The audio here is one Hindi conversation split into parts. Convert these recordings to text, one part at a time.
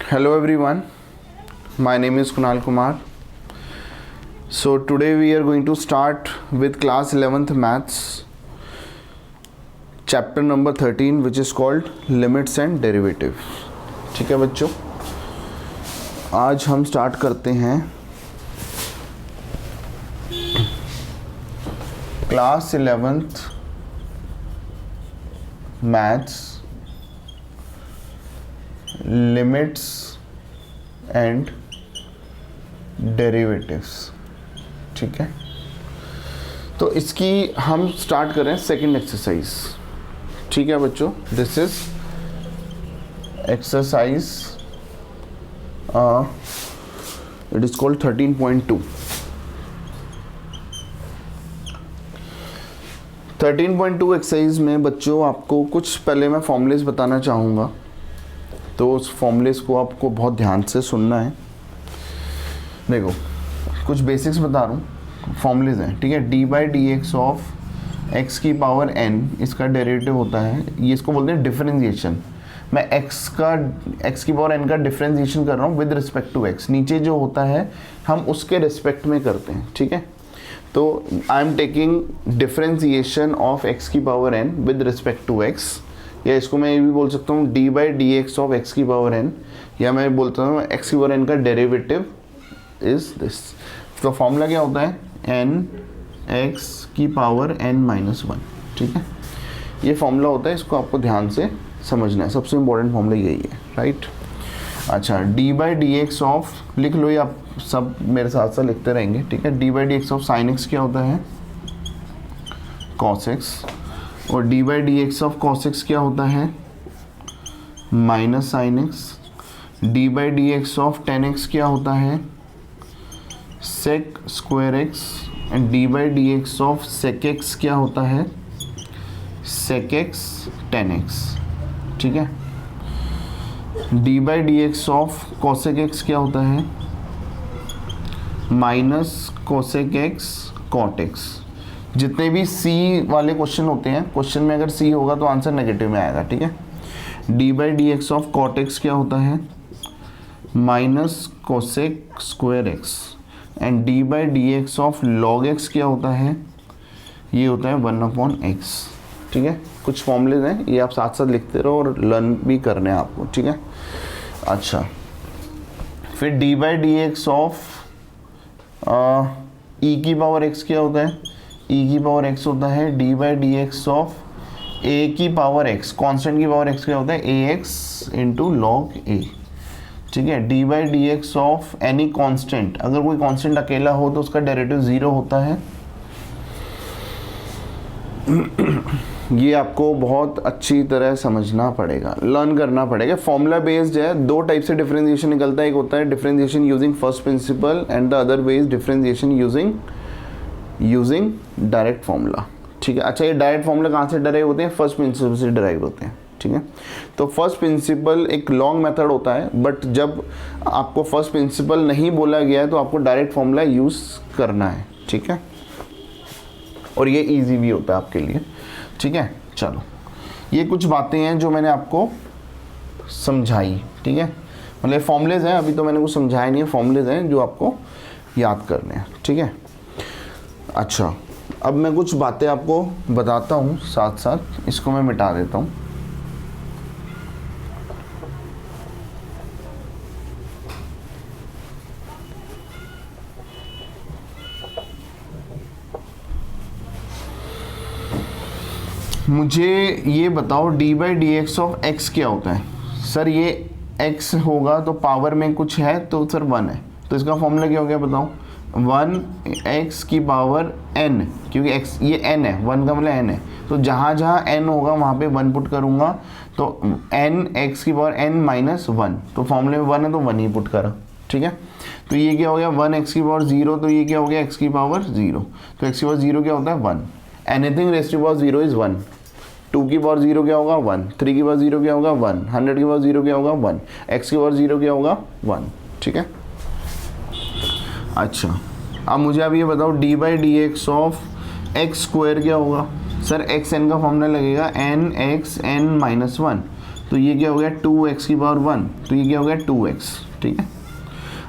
Hello everyone, my name is Kunal Kumar. So today we are going to start with class 11th maths, chapter number 13 which is called limits and derivative. ठीक है बच्चों, आज हम स्टार्ट करते हैं class 11th maths limits and derivatives. ठीक है, तो इसकी हम स्टार्ट करें सेकंड एक्सरसाइज. ठीक है बच्चों, this is exercise it is called 13.2. 13.2 exercise में बच्चों आपको कुछ पहले मैं फॉर्मूलेस बताना चाहूँगा, तो उस फॉर्मूलेस को आपको बहुत ध्यान से सुनना है. देखो कुछ बेसिक्स बता रहा हूँ, फॉर्मूलेस हैं. ठीक है, d by d x of x की पावर एन, इसका डेरिवेटिव होता है, ये इसको बोलते हैं डिफरेंशिएशन. मैं एक्स की पावर एन का डिफरेंशिएशन कर रहा हूँ विद रिस्पेक्ट टू एक्स. नीचे जो होता है हम उसके रिस्पेक्ट में करते हैं. ठीक है, तो I am taking differentiation of x की power n with respect to x, या इसको मैं ये भी बोल सकता हूँ d by d x of x की पावर एन, या मैं बोलता हूँ एक्स की पावर एन का डेरिवेटिव इज दिस. तो फॉर्मूला क्या होता है, एन एक्स की पावर एन माइनस वन. ठीक है, ये फॉर्मूला होता है, इसको आपको ध्यान से समझना है, सबसे इम्पोर्टेंट फॉर्मूला यही है. राइट, अच्छा, D by d x of, लिख लो, ये आप सब मेरे साथ साथ लिखते रहेंगे. ठीक है, d by d x of sine x क्या होता है, कॉस एक्स, और d by d x of cos x क्या होता है, minus sine x. D by d x of tan x क्या होता है, sec square x. And d by d x of sec x क्या होता है, सेक एक्स टेन एक्स. ठीक है, d by d x of cosec x क्या होता है, minus cosec x cot x. जितने भी सी वाले क्वेश्चन होते हैं, क्वेश्चन में अगर सी होगा तो आंसर नेगेटिव में आएगा. ठीक है, d by d x of cot x क्या होता है, minus cosec square x. And d by d x of log x क्या होता है, ये होता है 1/x. ठीक है, कुछ फॉर्मूलेज हैं, ये आप साथ साथ लिखते रहो और लर्न भी करने हैं आपको. ठीक है, अच्छा, फिर d by d x of e की पावर एक्स क्या होता है, ई की पावर एक्स होता है d by d x of a की पावर एक्स. कॉन्स्टेंट की पावर एक्स क्या होता है, a x into log a. ठीक है, d by d x of any constant, अगर कोई कॉन्स्टेंट अकेला हो तो उसका डेरिवेटिव 0 होता है. ये आपको बहुत अच्छी तरह समझना पड़ेगा, लर्न करना पड़ेगा. फॉर्मूला बेस्ड है, दो टाइप से डिफरेंशिएशन निकलता है, एक होता है differentiation using first principal and the other way is differentiation using direct formula. ठीक है, अच्छा, ये डायरेक्ट फार्मूला कहाँ से डराइव होते हैं, फर्स्ट प्रिंसिपल से डराइव होते हैं. ठीक है, तो फर्स्ट प्रिंसिपल एक लॉन्ग मेथड होता है, बट जब आपको फर्स्ट प्रिंसिपल नहीं बोला गया है तो आपको डायरेक्ट फार्मूला यूज़ करना है. ठीक है, और ये इजी भी होता है आपके लिए. ठीक है, चलो, ये कुछ बातें हैं जो मैंने आपको समझाई. ठीक है, मतलब फॉर्मूलेज हैं, अभी तो मैंने कुछ समझाया नहीं है, फॉर्मूलेज हैं जो आपको याद करने हैं. ठीक है, अच्छा, अब मैं कुछ बातें आपको बताता हूँ साथ साथ, इसको मैं मिटा देता हूँ. मुझे ये बताओ D by d x of x क्या होता है. सर ये एक्स होगा तो पावर में कुछ है तो सर 1 है, तो इसका फॉर्मूला क्या हो गया बताओ, 1x की पावर n, क्योंकि x ये n है, 1 का मतलब n है, तो जहाँ जहाँ n होगा वहाँ पे 1 पुट करूँगा, तो n x की पावर n माइनस 1, तो फॉर्मूले में 1 है तो 1 ही पुट करा. ठीक है, तो ये क्या हो गया 1x की पावर 0, तो ये क्या हो गया x की पावर 0, तो x की पावर 0 क्या होता है 1. Anything raise to power 0 is 1. 2 की पावर 0 क्या होगा 1, 3 की पावर 0 क्या होगा 1, 100 की पावर 0 क्या होगा 1, x की पावर 0 क्या होगा 1. ठीक है, अच्छा, अब मुझे आप ये बताओ D by d x of x square क्या होगा. सर एक्स एन का फॉर्मूला लगेगा एन एक्स एन माइनस 1, तो ये क्या हो गया 2x की पावर 1, तो ये क्या हो गया 2x, ठीक है।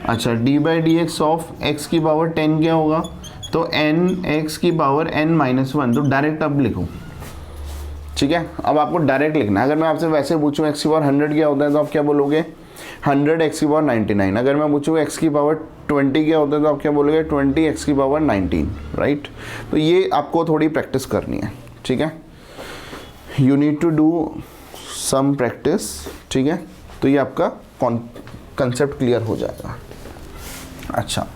अच्छा d/dx ऑफ x की पावर 10 क्या होगा, तो n x की पावर n-1, तो डायरेक्ट अब लिखो, ठीक है। अब आपको डायरेक्ट लिखना है। अगर मैं आपसे वैसे पूछूं x की पावर 100 क्या होता है तो आप क्या बोलोगे 100 x की पावर 99। अगर मैं पूछूं x की पावर 20 क्या होता है तो आप क्या बोलोगे 20 x की पावर 19, राइट। तो ये आपको थोड़ी प्रैक्टिस करनी है, ठीक है। You need to do some practice, ठीक है। तो ये आपका कंसेप्ट क्लियर हो जाएगा। अच्छा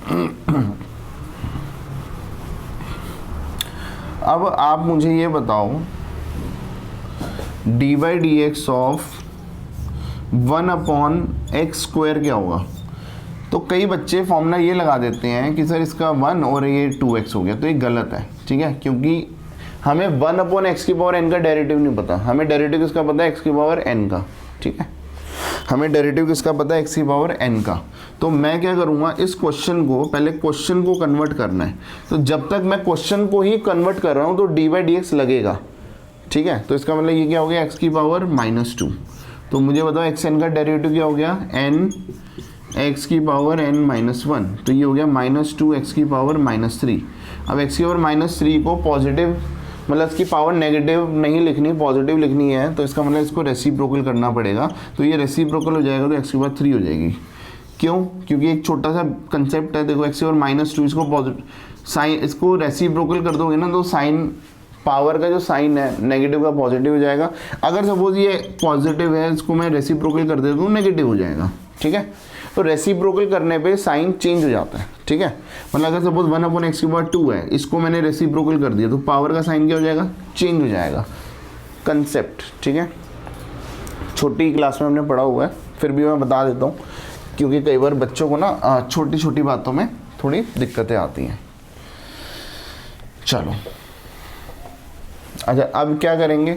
अब आप मुझे ये बताओ d/dx ऑफ 1/x² क्या होगा। तो कई बच्चे फॉर्मूला ये लगा देते हैं कि सर इसका 1 और ये 2x हो गया, तो ये गलत है, ठीक है। क्योंकि हमें 1/x की पावर n का डेरिवेटिव नहीं पता, हमें डेरिवेटिव किसका पता है x की पावर n का, ठीक है। हमें डेरिवेटिव किसका पता है x की पावर n का। तो मैं क्या करूँगा, इस क्वेश्चन को पहले क्वेश्चन को कन्वर्ट करना है। तो जब तक मैं क्वेश्चन को ही कन्वर्ट कर रहा हूँ तो d/dx लगेगा, ठीक है। तो इसका मतलब ये क्या हो गया x की पावर -2। तो मुझे बताओ xn का डेरिवेटिव क्या हो गया n x की पावर n-1, तो ये हो गया -2 x की पावर -3। अब x की पावर -3 को पॉजिटिव मतलब इसकी पावर नेगेटिव नहीं लिखनी, पॉजिटिव लिखनी है, तो इसका मतलब इसको रेसिप्रोकल करना पड़ेगा। तो ये रेसिप्रोकल हो जाएगा तो x की पावर 3 हो जाएगी। क्यों? क्योंकि एक छोटा सा कंसेप्ट है, देखो x की पावर -2 इसको पॉजिटिव साइन, इसको रेसिप्रोकल कर दोगे ना तो साइन पावर का जो साइन है नेगेटिव का पॉजिटिव हो जाएगा। अगर सपोज ये पॉजिटिव है, इसको मैं रेसिप्रोकल कर देता हूँ नेगेटिव हो जाएगा, ठीक है। तो रेसिप्रोकल करने पे साइन चेंज हो जाता है, ठीक है। मतलब अगर सपोज 1/x की पावर 2 है, इसको मैंने रेसिप्रोकल कर दिया तो पावर का साइन क्या हो जाएगा, चेंज हो जाएगा। कंसेप्ट, ठीक है, छोटी क्लास में हमने पढ़ा हुआ है, फिर भी मैं बता देता हूँ क्योंकि कई बार बच्चों को ना छोटी छोटी बातों में थोड़ी दिक्कतें आती हैं। चलो अच्छा अब क्या करेंगे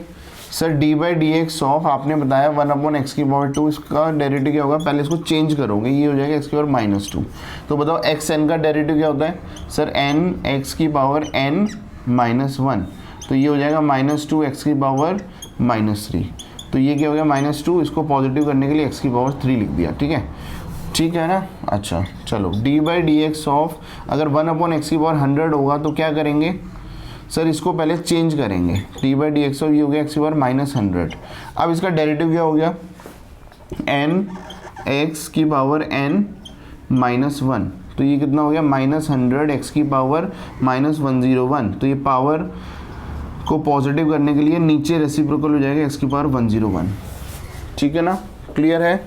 सर, d/dx ऑफ आपने बताया 1/x की पावर 2, इसका डेरिवेटिव क्या होगा, पहले इसको चेंज करोगे, ये हो जाएगा x की पावर -2। तो बताओ xn का डेरिवेटिव क्या होता है सर, n x की पावर n-1, तो ये हो जाएगा -2 x की पावर -3। तो ये क्या हो गया -2, इसको पॉजिटिव करने के लिए x की पावर 3 लिख दिया, ठीक है, ठीक है ना। अच्छा चलो d/dx ऑफ अगर 1/x की पावर 100 होगा तो क्या करेंगे सर, इसको पहले चेंज करेंगे, d/dx ऑफ ये हो गया x की पावर -100। अब इसका डेरिवेटिव क्या हो गया n x की पावर n-1, तो ये कितना हो गया -100 x की पावर -101। तो ये पावर को पॉजिटिव करने के लिए नीचे रेसिप्रोकल हो जाएगा x की पावर 101, ठीक है ना, क्लियर है।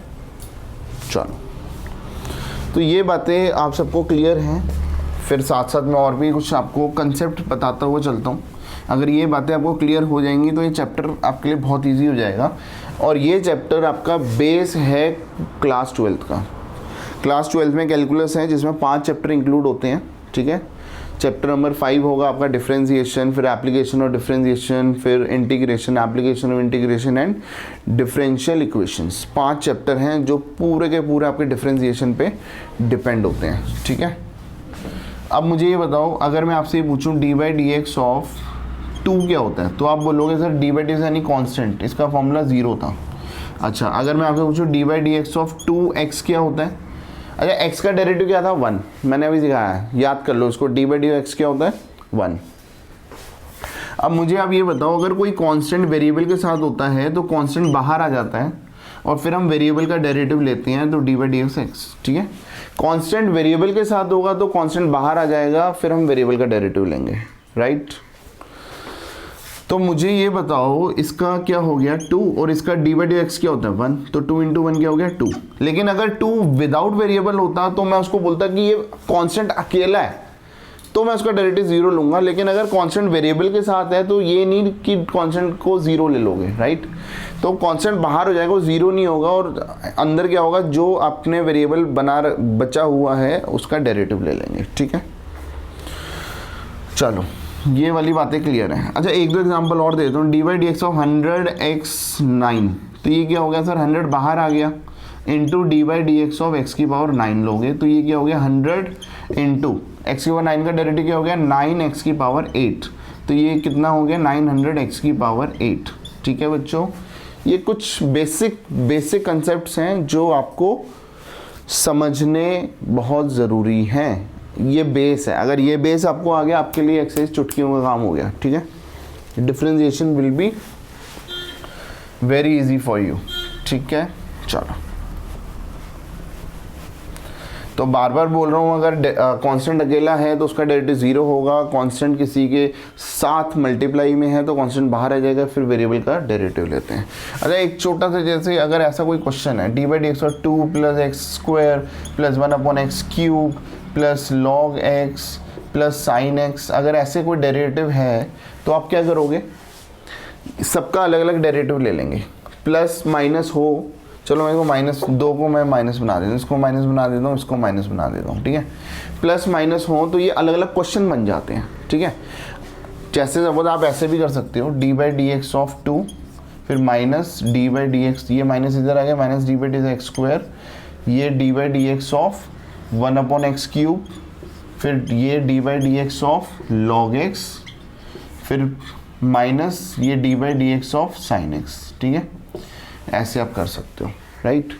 चलो तो ये बातें आप सबको क्लियर हैं। फिर साथ साथ मैं और भी कुछ आपको कंसेप्ट बताता हुआ चलता हूँ। अगर ये बातें आपको क्लियर हो जाएंगी तो ये चैप्टर आपके लिए बहुत इजी हो जाएगा। और ये चैप्टर आपका बेस है क्लास 12th का। क्लास 12th में कैलकुलस है जिसमें 5 चैप्टर इंक्लूड होते हैं, ठीक है। चैप्टर नंबर 5 होगा आपका डिफरेंशिएशन, फिर एप्लीकेशन ऑफ डिफरेंशिएशन, फिर integration, application of integration and differential equations. 5 chapter हैं जो पूरे के पूरे आपके डिफरेंशिएशन पे डिपेंड होते हैं, ठीक है। अब मुझे ये बताओ, अगर मैं आपसे ये पूछूं d/dx ऑफ 2 क्या होता है, तो आप बोलोगे सर d/dx यानी कांस्टेंट, इसका फॉर्मूला 0 था। अच्छा अगर मैं आपसे पूछूं d/dx ऑफ 2x क्या होता है, अच्छा x का डेरिवेटिव क्या था 1, मैंने अभी सिखाया है, याद कर लो इसको, d/dx क्या होता है 1। अब मुझे आप ये बताओ, अगर कोई कांस्टेंट वेरिएबल के साथ होता है तो कांस्टेंट बाहर आ जाता है और फिर हम वेरिएबल का डेरिवेटिव लेते हैं, तो d/dx x, ठीक है। कांस्टेंट वेरिएबल के साथ होगा तो कांस्टेंट बाहर आ जाएगा, फिर हम वेरिएबल का डेरिवेटिव लेंगे, राइट। तो मुझे ये बताओ इसका क्या हो गया 2 और इसका d/dx क्या होता है 1, तो 2 × 1 क्या हो गया 2। लेकिन अगर 2 विदाउट वेरिएबल होता तो मैं उसको बोलता कि ये कांस्टेंट अकेला है, तो मैं उसका डेरिवेटिव 0 लूंगा। लेकिन अगर कांस्टेंट वेरिएबल के साथ है तो ये नहीं कि कांस्टेंट को 0 ले लोगे, राइट। तो कांस्टेंट बाहर हो जाएगा, वो 0 नहीं होगा, और अंदर क्या होगा, जो आपने वेरिएबल बचा हुआ है उसका डेरिवेटिव ले लेंगे, ठीक है। चलो ये वाली बातें क्लियर है। अच्छा एक दो एग्जांपल और दे देता हूँ। d/dx ऑफ 100x9, तो ये क्या हो गया सर, 100 बाहर आ गया, इंटू d/dx ऑफ x की पावर 9 लोगे तो ये क्या हो गया 100 इंटू x की पावर 9 का डेरिवेटिव क्या हो गया 9x की पावर 8, तो ये कितना हो गया 900 x की पावर 8, ठीक है बच्चों। ये कुछ बेसिक कंसेप्ट्स हैं जो आपको समझने बहुत ज़रूरी हैं। ये बेस है, अगर ये बेस आपको आ गया, आपके लिए एक्सरसाइज चुटकियों का काम हो गया। ठीक है, differentiation will be very easy for you. ठीक है, चलो, तो बार बार बोल रहा हूँ, अगर कांस्टेंट अकेला है तो उसका डेरिवेटिव 0 होगा, कांस्टेंट किसी के साथ मल्टीप्लाई में है तो कांस्टेंट बाहर आ जाएगा, फिर वेरिएबल का डेरिवेटिव लेते हैं। अच्छा, एक छोटा सा, जैसे अगर ऐसा कोई क्वेश्चन है d/dx और 2 + x² + 1/x³ + log x + sin x, अगर ऐसे कोई डेरिवेटिव है तो आप क्या करोगे, सबका अलग अलग डेरिवेटिव ले लेंगे। प्लस माइनस हो, चलो मैं इसको -2 को मैं माइनस बना देता हूँ, इसको माइनस बना देता हूँ, इसको माइनस बना देता हूँ। ठीक है, प्लस माइनस हो तो ये अलग अलग क्वेश्चन बन जाते हैं। ठीक है, जैसे सपोज आप ऐसे भी कर सकते हो, d/dx ऑफ 2 फिर माइनस d/dx, ये माइनस इधर आ गया, माइनस d/dx², ये d/dx ऑफ 1/x³, फिर ये d/dx ऑफ log x, फिर माइनस ये d/dx ऑफ sin x। ठीक है, ऐसे आप कर सकते हो, राइट।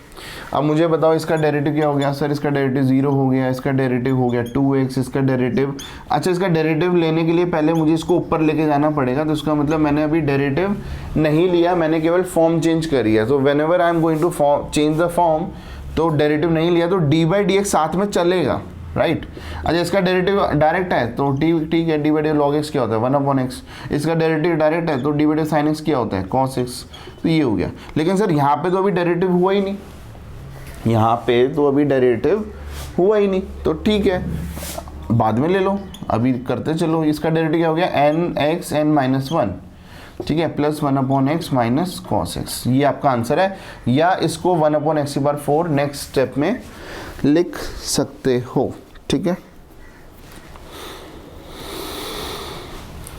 अब मुझे बताओ इसका डेरिवेटिव क्या हो गया। सर इसका डेरिवेटिव 0 हो गया, इसका डेरिवेटिव हो गया 2x, इसका डेरिवेटिव, अच्छा इसका डेरिवेटिव लेने के लिए पहले मुझे इसको ऊपर लेके जाना पड़ेगा, तो इसका मतलब मैंने अभी डेरिवेटिव नहीं लिया, मैंने केवल फॉर्म चेंज करी है। तो whenever I am going to change the form, तो डेरिवेटिव नहीं लिया तो d/dx साथ में चलेगा, राइट। अच्छा, इसका डेरिवेटिव डायरेक्ट है तो ठीक है, d/dx log x क्या होता है 1/x, इसका डेरिवेटिव डायरेक्ट है तो d/dx sin x क्या होता है cos x, तो ये हो गया। लेकिन सर यहाँ पे तो अभी डेरिवेटिव हुआ ही नहीं, यहाँ पे तो अभी डेरिवेटिव हुआ ही नहीं, तो ठीक है बाद में ले लो, अभी करते चलो। इसका डेरिवेटिव क्या हो गया nx n-1, ठीक है, plus 1/x minus cos x, ये आपका आंसर है। या इसको 1/x⁴ नेक्स्ट स्टेप में लिख सकते हो। ठीक है,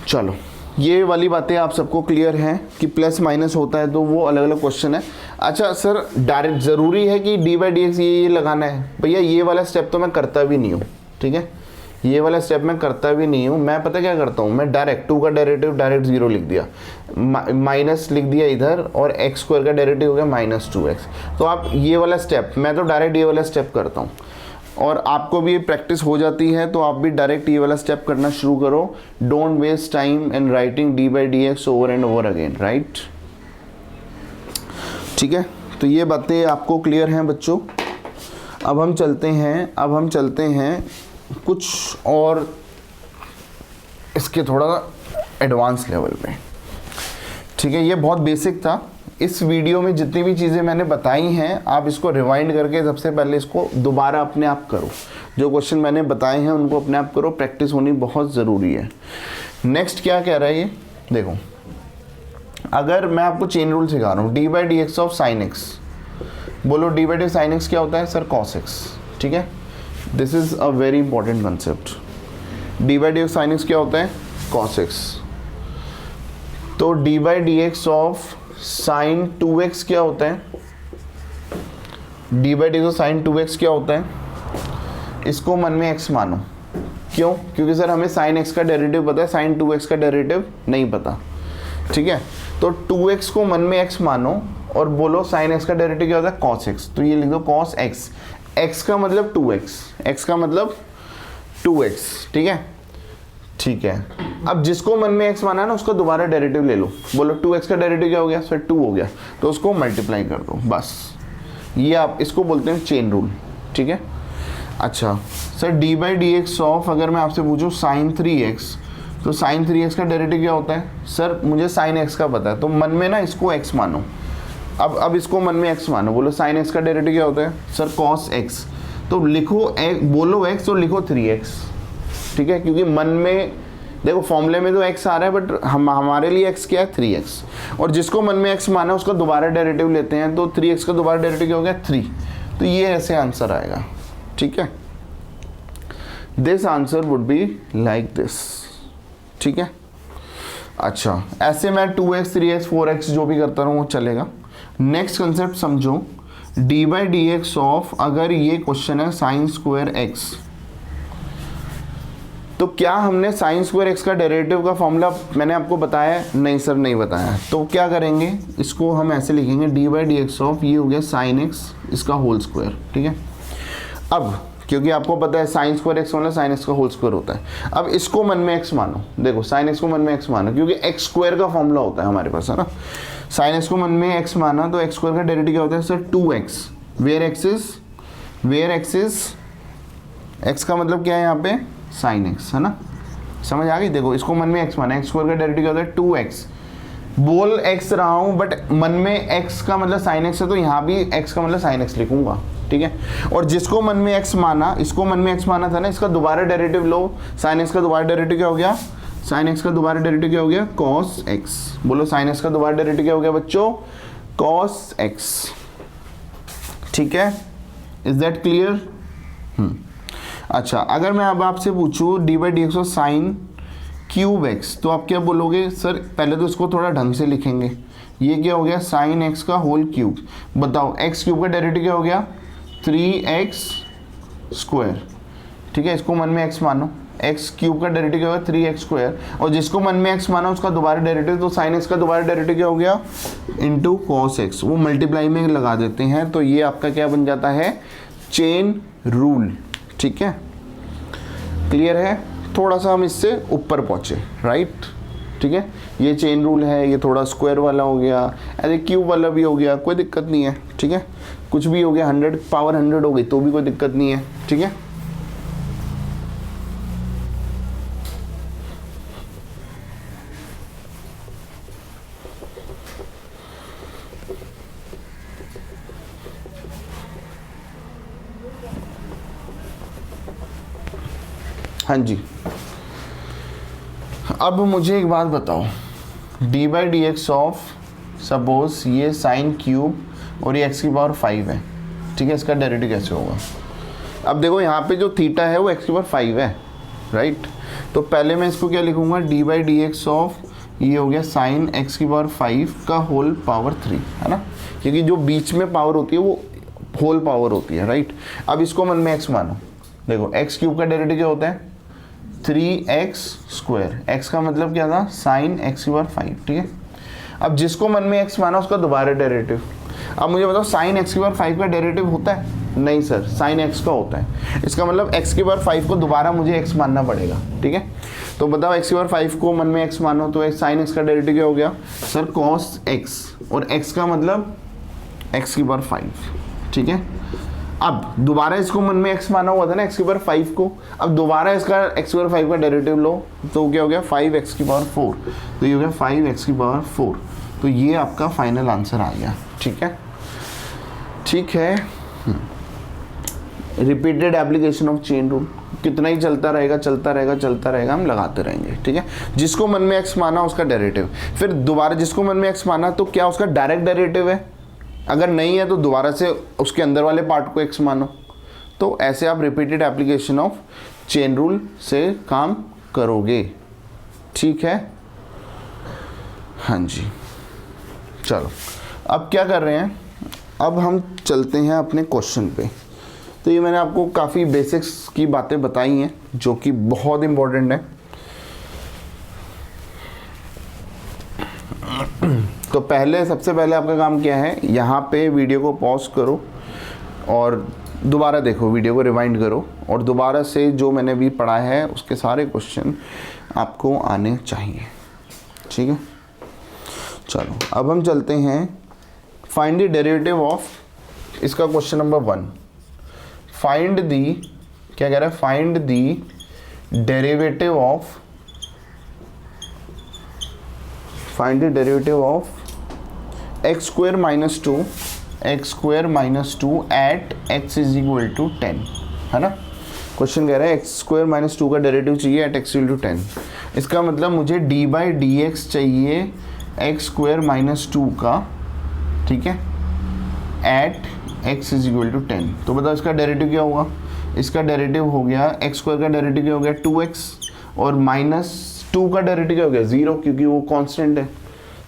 चलो ये वाली बातें आप सबको क्लियर हैं कि प्लस माइनस होता है तो वो अलग अलग क्वेश्चन है। अच्छा सर, डायरेक्ट ज़रूरी है कि d/dx ये लगाना है? भैया ये वाला स्टेप तो मैं करता भी नहीं हूँ। ठीक है, ये वाला स्टेप मैं करता भी नहीं हूँ। मैं पता क्या करता हूँ, मैं डायरेक्ट 2 का डेरिवेटिव डायरेक्ट 0 लिख दिया, माइनस लिख दिया इधर, और x² का डेरिवेटिव हो गया -2x। तो आप ये वाला स्टेप, मैं तो डायरेक्ट ये वाला स्टेप करता हूँ, और आपको भी प्रैक्टिस हो जाती है तो आप भी डायरेक्ट ये वाला स्टेप करना शुरू करो। Don't waste time in writing d/dx over and over again, right. ठीक है, तो ये बातें आपको क्लियर हैं बच्चों। अब हम चलते हैं कुछ और इसके थोड़ा एडवांस लेवल पे। ठीक है, ये बहुत बेसिक था। इस वीडियो में जितनी भी चीज़ें मैंने बताई हैं, आप इसको रिवाइंड करके सबसे पहले इसको दोबारा अपने आप करो। जो क्वेश्चन मैंने बताए हैं उनको अपने आप करो, प्रैक्टिस होनी बहुत ज़रूरी है। नेक्स्ट क्या कह रहा है ये देखो, अगर मैं आपको चेन रूल सिखा रहा हूँ, d/dx ऑफ sin x, बोलो d/dx sin x क्या होता है सर cos x। ठीक है, this is a very important concept. d/dx sin x क्या होता है cos x, तो d/dx ऑफ sin 2x क्या होता है, d/dx ऑफ sin 2x क्या होता है, इसको मन में x मानो। क्यों? क्योंकि सर हमें sin x का डेरिवेटिव पता है, sin 2x का डेरिवेटिव नहीं पता। ठीक है, तो 2x को मन में x मानो और बोलो sin x का डेरिवेटिव क्या होता है cos x, तो ये लिख दो cos x, x का मतलब 2x, x का मतलब 2x। ठीक है, ठीक है, अब जिसको मन में x माना है ना उसका दोबारा डेरिवेटिव ले लो। बोलो 2x का डेरिवेटिव क्या हो गया सर 2 हो गया, तो उसको मल्टीप्लाई कर दो, बस। ये आप इसको बोलते हैं चेन रूल। ठीक है, अच्छा सर d/dx ऑफ, अगर मैं आपसे पूछूं sin 3x, तो sin 3x का डेरिवेटिव क्या होता है सर, मुझे sin x का पता है, तो मन में ना इसको x मानो। अब इसको मन में x मानो, बोलो sin x का डेरिवेटिव क्या होता है सर cos x, तो लिखो बोलो x और लिखो 3x। ठीक है, क्योंकि मन में देखो फॉर्मूले में तो x आ रहा है, बट हमारे लिए x क्या है 3x, और जिसको मन में x माना उसका दोबारा डेरिवेटिव लेते हैं, तो 3x का दोबारा डेरिवेटिव क्या हो गया 3, तो ये ऐसे आंसर आएगा। ठीक है, this answer would be like this. ठीक है, अच्छा ऐसे मैं 2x 3x 4x जो भी करता रहूँ वो चलेगा। नेक्स्ट कंसेप्ट समझो, d/dx ऑफ, अगर ये क्वेश्चन है sin² x, तो क्या हमने साइन स्क्वायर एक्स का डेरिवेटिव का फॉर्मूला मैंने आपको बताया है? नहीं सर, नहीं बताया। तो क्या करेंगे, इसको हम ऐसे लिखेंगे D by d x of, ये हो गया साइन एक्स इसका होल स्क्वायर, ठीक है। अब क्योंकि आपको पता है साइन स्क्वायर एक्स मतलब साइन एक्स का होल स्क्वायर होता है। अब इसको मन में एक्स मानो, देखो साइन एक्स को मन में एक्स मानो, क्योंकि एक्स स्क्वायर का फॉर्मूला होता है हमारे पास, है ना। साइन एक्स को मन में एक्स माना तो एक्स स्क्वायर का डेरिवेटिव क्या होता है sir? 2x, where x is x का मतलब क्या है यहाँ पे? साइन एक्स, है ना। समझ आ गई? देखो इसको मन में एक्स माना, एक्स स्क्वायर का डेरिवेटिव क्या होता है? 2x। बोल एक्स रहा हूँ बट मन में एक्स का मतलब साइन एक्स है, तो यहाँ भी एक्स का मतलब साइन एक्स लिखूंगा, ठीक है। और जिसको मन में एक्स माना, इसको मन में एक्स माना था ना, इसका दोबारा डेरिवेटिव लो। साइन एक्स का दोबारा डेरिवेटिव क्या हो गया? साइन एक्स का दोबारा डेरिवेटिव क्या हो गया? Cos x. बोलो साइन एक्स का दोबारा डेरिवेटिव क्या हो गया बच्चों? कॉस एक्स, ठीक है। Is that clear? अच्छा, अगर मैं अब आपसे पूछूं डी बाई डी एक्स और साइन क्यूब एक्स, तो आप क्या बोलोगे सर? पहले तो इसको थोड़ा ढंग से लिखेंगे। ये क्या हो गया? साइन एक्स का होल क्यूब। बताओ एक्स क्यूब का डेरिवेटिव क्या हो गया? 3x स्क्वायर, ठीक है। इसको मन में x मानो, एक्स क्यूब का डेरिवेटिव क्या होगा? 3x square. और जिसको मन में x माना उसका दोबारा डेरिवेटिव, तो साइन एक्स का दोबारा डेरिवेटिव क्या हो गया? Into cos x. वो मल्टीप्लाई में लगा देते हैं, तो ये आपका क्या बन जाता है? चेन रूल, ठीक है। क्लियर है? थोड़ा सा हम इससे ऊपर पहुंचे, राइट, ठीक है। ये चेन रूल है, ये थोड़ा स्क्वायर वाला हो गया, ऐसे क्यूब वाला भी हो गया, कोई दिक्कत नहीं है, ठीक है। कुछ भी हो गया, 100 पावर 100 हो गई तो भी कोई दिक्कत नहीं है, ठीक है। हाँ जी, अब मुझे एक बात बताओ, D by d x of, suppose ये साइन क्यूब और ये एक्स की पावर 5 है, ठीक है। इसका डेरिवेटिव कैसे होगा? अब देखो यहाँ पे जो थीटा है वो एक्स की पावर 5 है, राइट। तो पहले मैं इसको क्या लिखूंगा? D by d x of, ये हो गया साइन एक्स की पावर 5 का होल पावर 3, है ना, क्योंकि जो बीच में पावर होती है वो होल पावर होती है, राइट। अब इसको मन में एक्स मानो। देखो एक्स क्यूब का डेरिवेटिव क्या होता है? 3x square. एक्स का मतलब क्या था? साइन एक्स की पावर 5, ठीक है। अब जिसको मन में x माना उसका दोबारा डेरिवेटिव। अब मुझे बताओ साइन एक्स की पावर 5 का डेरिवेटिव होता है? नहीं सर, साइन एक्स का होता है। इसका मतलब x की पावर 5 को दोबारा मुझे x मानना पड़ेगा, ठीक है। तो बताओ x की पावर 5 को मन में x मानो तो साइन एक्स का डेरिवेटिव क्या हो गया सर? कॉस x, और x का मतलब x की पावर 5, ठीक है। अब दोबारा इसको मन में x माना हुआ था ना, x की पावर 5 को, अब दोबारा इसका x की पावर 5 का डेरिवेटिव लो तो क्या हो गया? 5x की पावर 4, तो ये हो गया 5x की पावर 4। तो ये आपका फाइनल आंसर आ गया, ठीक है, ठीक है। Repeated application of chain rule, कितना ही चलता रहेगा चलता रहेगा चलता रहेगा, हम लगाते रहेंगे, ठीक है। जिसको मन में x माना उसका डेरिवेटिव, फिर दोबारा जिसको मन में x माना तो क्या उसका डायरेक्ट डेरिवेटिव है? अगर नहीं है तो दोबारा से उसके अंदर वाले पार्ट को x मानो। तो ऐसे आप repeated application of chain rule से काम करोगे, ठीक है। हाँ जी, चलो अब क्या कर रहे हैं? अब हम चलते हैं अपने क्वेश्चन पे। तो ये मैंने आपको काफ़ी बेसिक्स की बातें बताई हैं जो कि बहुत इम्पोर्टेंट है। तो सबसे पहले आपका काम क्या है? यहाँ पे वीडियो को पॉज करो और दोबारा देखो, वीडियो को रिवाइंड करो और दोबारा से जो मैंने भी पढ़ा है उसके सारे क्वेश्चन आपको आने चाहिए, ठीक है। चलो अब हम चलते हैं फाइंड द डेरिवेटिव ऑफ, इसका क्वेश्चन नंबर 1। फाइंड दी, क्या कह रहा है? Find the derivative of, find the derivative of x square minus 2, x square minus 2 at x is equal to 10, है ना। क्वेश्चन कह रहा है एक्स स्क्वायर माइनस 2 का डेरिवेटिव चाहिए एट एक्स इक्वल टू 10। इसका मतलब मुझे डी बाई डी एक्स चाहिए एक्स स्क्वायर माइनस 2 का, ठीक है, at x is equal to 10। तो बताओ इसका डेरिवेटिव क्या होगा? इसका डेरिवेटिव हो गया एक्स स्क्वायर का डेरिवेटिव क्या हो गया? 2x, और माइनस 2 का डेरिवेटिव क्या हो गया? 0, क्योंकि वो कांस्टेंट है,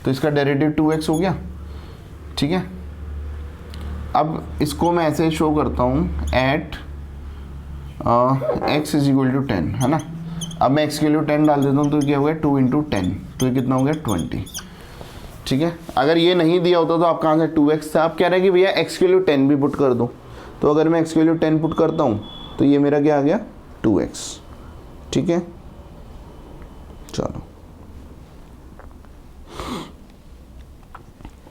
तो इसका डेरिवेटिव 2x हो गया, ठीक है। अब इसको मैं ऐसे शो करता हूँ at x is equal to 10, है ना। अब मैं x की वैल्यू 10 डाल देता हूँ, तो क्या हो गया 2 × 10, तो ये कितना हो गया 20। ठीक है, अगर ये नहीं दिया होता तो आप कहाँ से 2x था, आप कह रहे हैं कि भैया x की वैल्यू 10 भी पुट कर दो, तो अगर मैं x की वैल्यू 10 पुट करता हूँ तो ये मेरा क्या आ गया 2x। ठीक है, चलो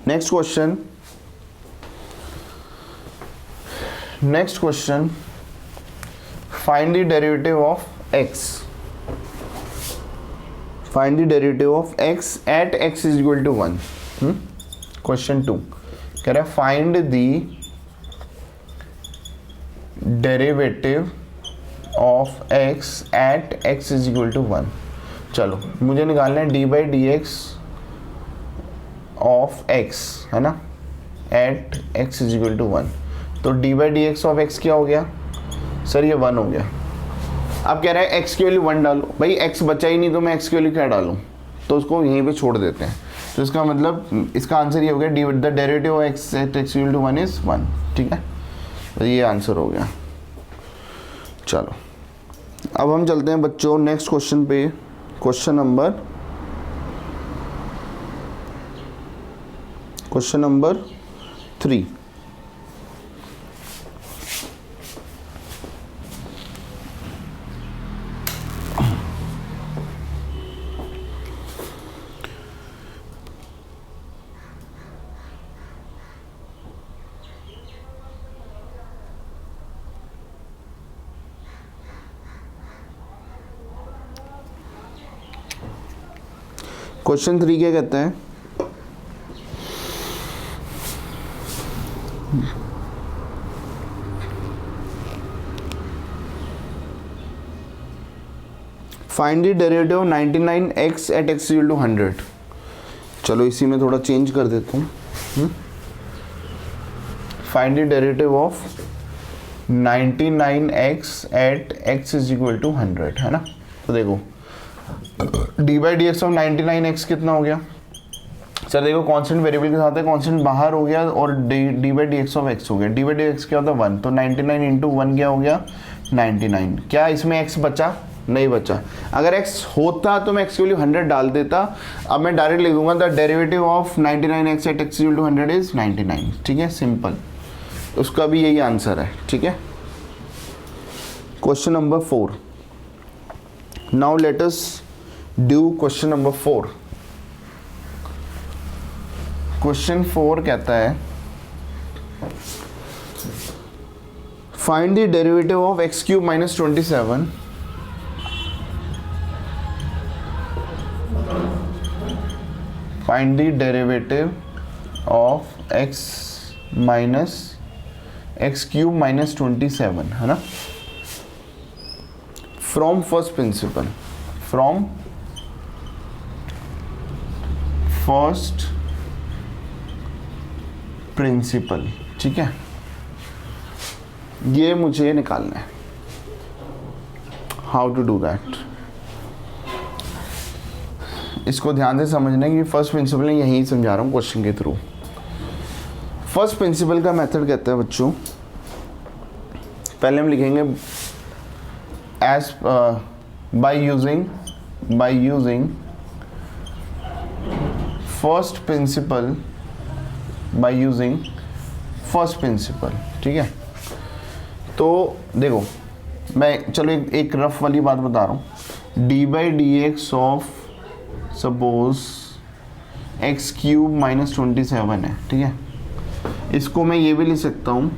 next question. Next question, find the derivative of x, find the derivative of x at x is equal to 1। Question 2 कह रहा है find the derivative of x at x is equal to 1। चलो मुझे निकालना है d by d x of x, है ना, at x is equal to 1। तो d by d x of x क्या हो गया सर, ये 1 हो गया। अब कह रहा है x की वैल्यू 1 डालो, भाई x बचा ही नहीं तो मैं x की वैल्यू क्या डालूँ, तो उसको यहीं पे छोड़ देते हैं। तो इसका मतलब इसका आंसर ये हो गया the derivative of x at x equal to 1 is 1। ठीक है, तो ये आंसर हो गया। चलो अब हम चलते हैं बच्चों नेक्स्ट क्वेश्चन पे, क्वेश्चन नंबर 3। क्वेश्चन 3 क्या कहते हैं, find the derivative of 99x at x equal to 100। चलो इसी में थोड़ा चेंज कर देता हूँ। Find the derivative of 99x at x is equal to 100, है ना। तो देखो d by d x of 99x कितना हो गया सर, देखो कांस्टेंट वेरिएबल के साथ है, कांस्टेंट बाहर हो गया और d by d x of x हो गया। डी बाई डी एक्स क्या होता है 1, तो 99 इंटू 1 क्या हो गया 99। क्या इसमें x बचा, नहीं बचा। अगर x होता तो मैं x की वैल्यू 100 डाल देता। अब मैं डायरेक्ट लिख दूंगा the derivative of 99x at x equal to 100 is 99। ठीक है, सिंपल, उसका भी यही आंसर है। ठीक है, question number 4। Now let us do question number 4। Question 4 कहता है find the derivative of x cube minus 27 find the derivative of x minus x cube minus 27, है ना, from first principle, from first principle. ठीक है, ये मुझे निकालना है। हाउ टू डू दैट, इसको ध्यान से समझना है कि फर्स्ट प्रिंसिपल है, यही समझा रहा हूँ क्वेश्चन के थ्रू। फर्स्ट प्रिंसिपल का मेथड कहता है बच्चों, पहले हम लिखेंगे as by using first principle, by using first principle. ठीक है, तो देखो मैं चलो एक रफ वाली बात बता रहा हूँ। D by d x of suppose x cube minus 27 है। ठीक है, इसको मैं ये भी लिख सकता हूँ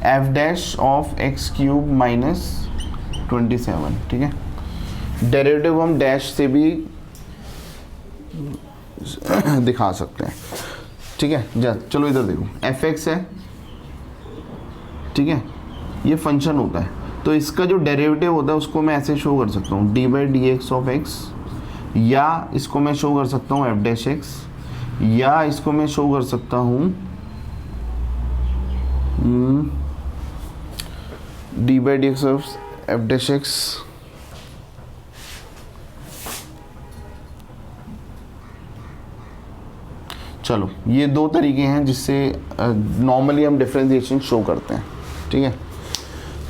F dash of x cube minus 27। ठीक है, डेरिवेटिव हम डैश से भी दिखा सकते हैं। ठीक है, चलो इधर देखो एफ एक्स है। ठीक है, ये फंक्शन होता है, तो इसका जो डेरिवेटिव होता है उसको मैं ऐसे शो कर सकता हूँ d by d x of x, या इसको मैं शो कर सकता हूँ एफ डैश एक्स, या इसको मैं शो कर सकता हूँ d by d x of F dash x, चलो ये दो तरीके हैं जिससे नॉर्मली हम डिफरेंशिएशन शो करते हैं, ठीक है।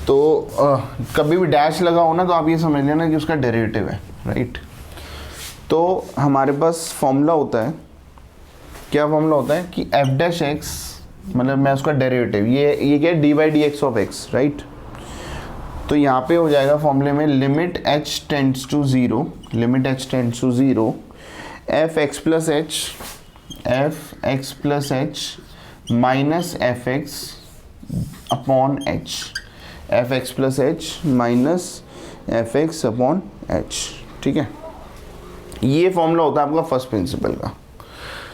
तो कभी भी डैश लगा हो ना तो आप ये समझ लेना कि उसका डेरिवेटिव है, राइट। तो हमारे पास फॉर्मूला होता है, क्या फॉर्मूला होता है कि एफ डैश एक्स, मतलब मैं उसका डेरिवेटिव, ये क्या है, d by d x of x, right. तो यहाँ पे हो जाएगा फॉर्मूले में limit h tends to zero, limit h tends to zero, f x plus h minus f x upon h, f x plus h minus f x upon h, ठीक है। ये फॉर्मूला होता है आपका फर्स्ट प्रिंसिपल का।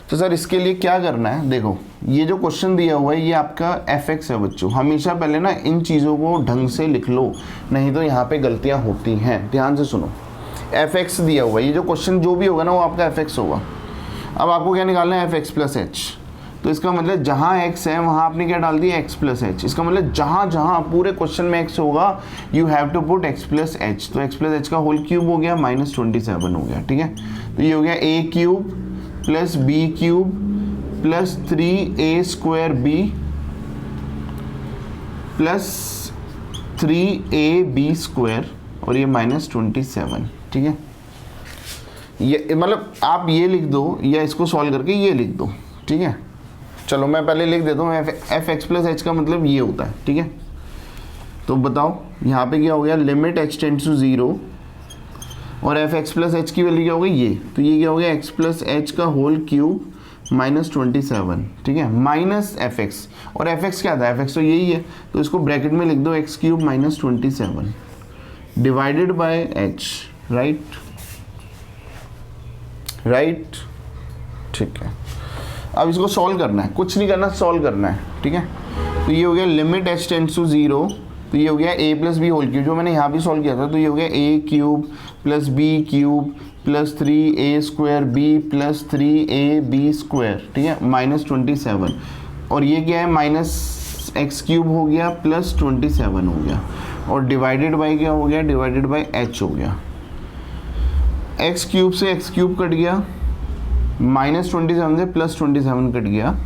तो सर इसके लिए क्या करना है, देखो ये जो क्वेश्चन दिया हुआ है ये आपका एफ एक्स है बच्चों। हमेशा पहले ना इन चीज़ों को ढंग से लिख लो, नहीं तो यहाँ पे गलतियाँ होती हैं। ध्यान से सुनो, एफ एक्स दिया हुआ है, ये जो क्वेश्चन जो भी होगा ना वो आपका एफ एक्स होगा। अब आपको क्या निकालना है, एफ एक्स प्लस एच। तो इसका मतलब जहाँ x है वहाँ आपने क्या डाल दिया, x प्लस एच। इसका मतलब जहाँ जहाँ पूरे क्वेश्चन में x होगा you have to put x plus h. तो x प्लस एच का होल क्यूब हो गया -27 हो गया, ठीक है। तो ये हो गया a cube plus b cube plus 3a square b plus 3ab square और ये -27, ठीक है। ये मतलब आप ये लिख दो या इसको सॉल्व करके ये लिख दो, ठीक है। चलो मैं पहले लिख देता हूँ, एफ एक्स प्लस एच का मतलब ये होता है, ठीक है। तो बताओ यहाँ पे क्या हो गया, limit h tends to zero और एफ एक्स प्लस एच की वैल्यू क्या हो गई ये, तो ये क्या हो गया, एक्स प्लस एच का होल क्यूब -27, ठीक है, माइनस एफ एक्स। और एफ एक्स क्या था, एफ एक्स तो यही है, तो इसको ब्रैकेट में लिख दो, x cube -27 divided by H, right, ठीक है। अब इसको सॉल्व करना है, कुछ नहीं करना, सॉल्व करना है, ठीक है। तो ये हो गया limit h tends to zero, तो ये हो गया a plus b whole cube, जो मैंने यहाँ भी सॉल्व किया था। तो ये हो गया a cube plus b cube plus 3a square b plus 3ab square, ठीक है, -27। और ये क्या है, माइनस एक्स क्यूब हो गया प्लस 27 हो गया और डिवाइडेड बाई क्या हो गया, डिवाइडेड बाई h हो गया। एक्स क्यूब से एक्स क्यूब कट गया, -27 से +27 कट गया,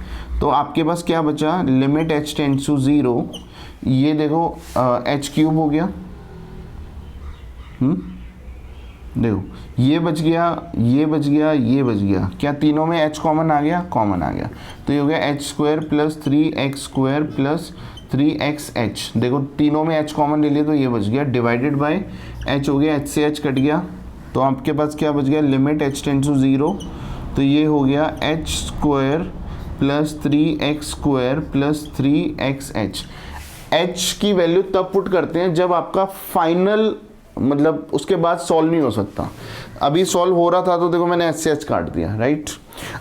तो आपके पास क्या बचा, limit h tends to zero, ये देखो एच क्यूब हो गया, देखो ये बच गया, ये बच गया, ये बच गया, क्या तीनों में एच कॉमन आ गया, कॉमन आ गया। तो ये हो गया h square plus 3x square plus 3xh, देखो तीनों में एच कॉमन ले लिया तो ये बच गया, डिवाइडेड बाय एच हो गया, एच से एच कट गया, तो आपके पास क्या बच गया, limit h tends to zero, तो ये हो गया h square plus 3x square plus 3xh। h की वैल्यू तब पुट करते हैं जब आपका फाइनल, मतलब उसके बाद सॉल्व नहीं हो सकता। अभी सॉल्व हो रहा था तो देखो मैंने h से h काट दिया, राइट।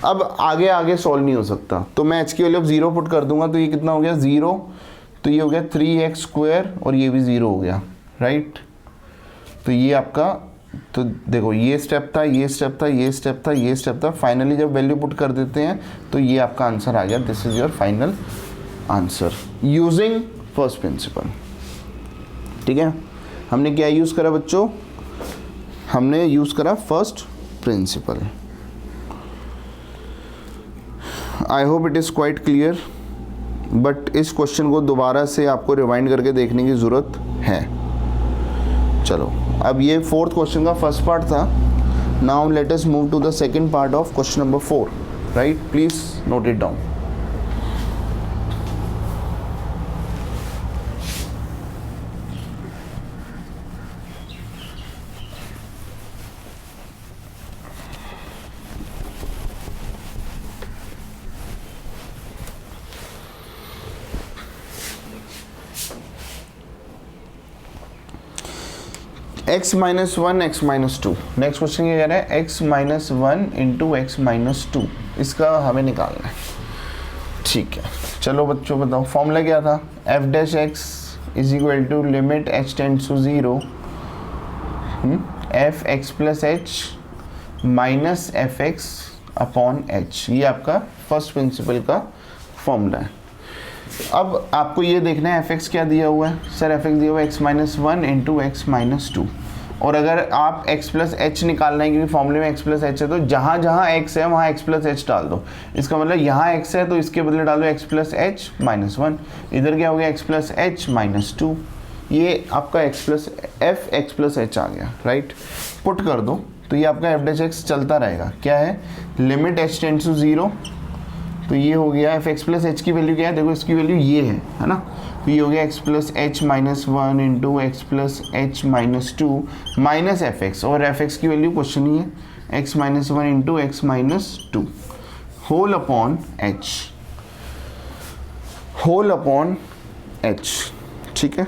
अब आगे सॉल्व नहीं हो सकता तो मैं h की वैल्यू अब 0 पुट कर दूंगा, तो ये कितना हो गया 0, तो ये हो गया 3x स्क्वायर और ये भी 0 हो गया, राइट। तो ये आपका, तो देखो ये स्टेप था, ये स्टेप था, ये स्टेप था, ये स्टेप था, फाइनली जब वैल्यू पुट कर देते हैं तो ये आपका आंसर आ गया। This is your final answer using first principle, ठीक है। हमने क्या यूज़ करा बच्चों, हमने यूज़ करा first principle. I hope it is quite clear, but इस क्वेश्चन को दोबारा से आपको रिवाइंड करके देखने की ज़रूरत है। चलो अब ये फोर्थ क्वेश्चन का फर्स्ट पार्ट था। Now let us move to the second part of question number 4, right, please note it down. x minus 1 x minus 2, next question क्या कह रहा है, x minus 1 into x minus 2, इसका हमें निकालना है, ठीक है। चलो बच्चों बताओ फॉर्मूला क्या था, f dash x is equal to limit h tends to zero f x plus h minus f x upon h, ये आपका फर्स्ट प्रिंसिपल का फॉर्मूला है। अब आपको ये देखना है एफ एक्स क्या दिया हुआ है, सर एफ एक्स दिया हुआ है x minus 1 into x minus 2, और अगर आप x प्लस एच निकालना है, क्योंकि फॉर्मूले में x प्लस एच है, तो जहाँ जहाँ x है वहाँ x प्लस एच डाल दो। इसका मतलब यहाँ x है तो इसके बदले डाल दो x प्लस एच माइनस 1। इधर क्या हो गया x प्लस एच माइनस 2। ये आपका x प्लस एच आ गया, राइट। पुट कर दो तो ये आपका एफ डैश एक्स चलता रहेगा। क्या है, लिमिट h टेंड्स टू 0, तो ये हो गया एफ एक्स प्लस एच की वैल्यू क्या है, देखो इसकी वैल्यू ये है ना। तो ये हो गया x plus h minus 1 into x plus h minus 2 minus f x, और एफ एक्स की वैल्यू क्वेश्चन ही है x minus 1 into x minus 2 whole upon h. ठीक है,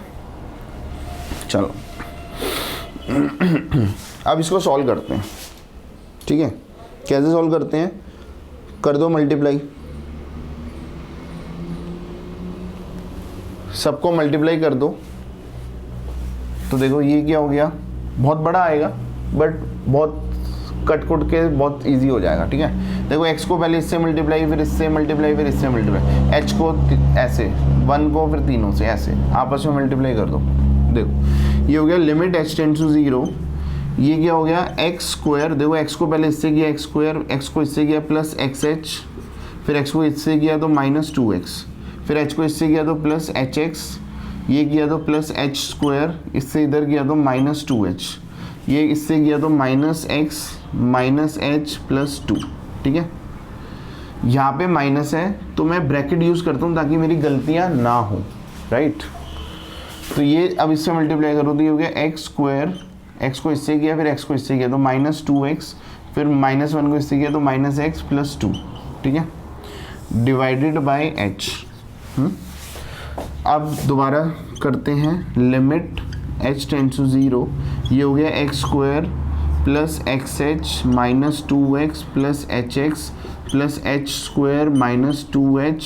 चलो अब इसको सॉल्व करते हैं। ठीक है, कैसे सॉल्व करते हैं, कर दो मल्टीप्लाई, सबको मल्टीप्लाई कर दो। तो देखो ये क्या हो गया, बहुत बड़ा आएगा बट बहुत कट के बहुत इजी हो जाएगा। ठीक है, देखो x को पहले इससे मल्टीप्लाई, फिर इससे मल्टीप्लाई, फिर इससे मल्टीप्लाई, h को ऐसे, 1 को फिर तीनों से ऐसे आपस में मल्टीप्लाई कर दो। देखो ये हो गया लिमिट h टेंड्स टू 0, ये क्या हो गया एक्स स्क्वायर। देखो x को पहले इससे किया एक्स स्क्वायर, x को इससे किया प्लस एक्स एच, फिर x को इससे किया तो माइनस 2x, फिर h को इससे किया तो प्लस एच एक्स, ये किया तो प्लस एच स्क्वायर, इससे इधर किया तो माइनस 2h, ये इससे किया तो minus x minus h plus 2। ठीक है, यहाँ पे माइनस है तो मैं ब्रैकेट यूज़ करता हूँ ताकि मेरी गलतियाँ ना हो, राइट। तो ये अब इससे मल्टीप्लाई करो तो ये हो गया एक्स स्क्वायर, x को इससे किया फिर x को इससे किया तो माइनस 2x, फिर माइनस 1 को इससे किया तो माइनस एक्स प्लस 2। ठीक है, डिवाइडेड बाय h। अब दोबारा करते हैं, लिमिट h टेंड्स टू 0, ये हो गया x square plus x h minus 2x plus h x plus H square minus 2h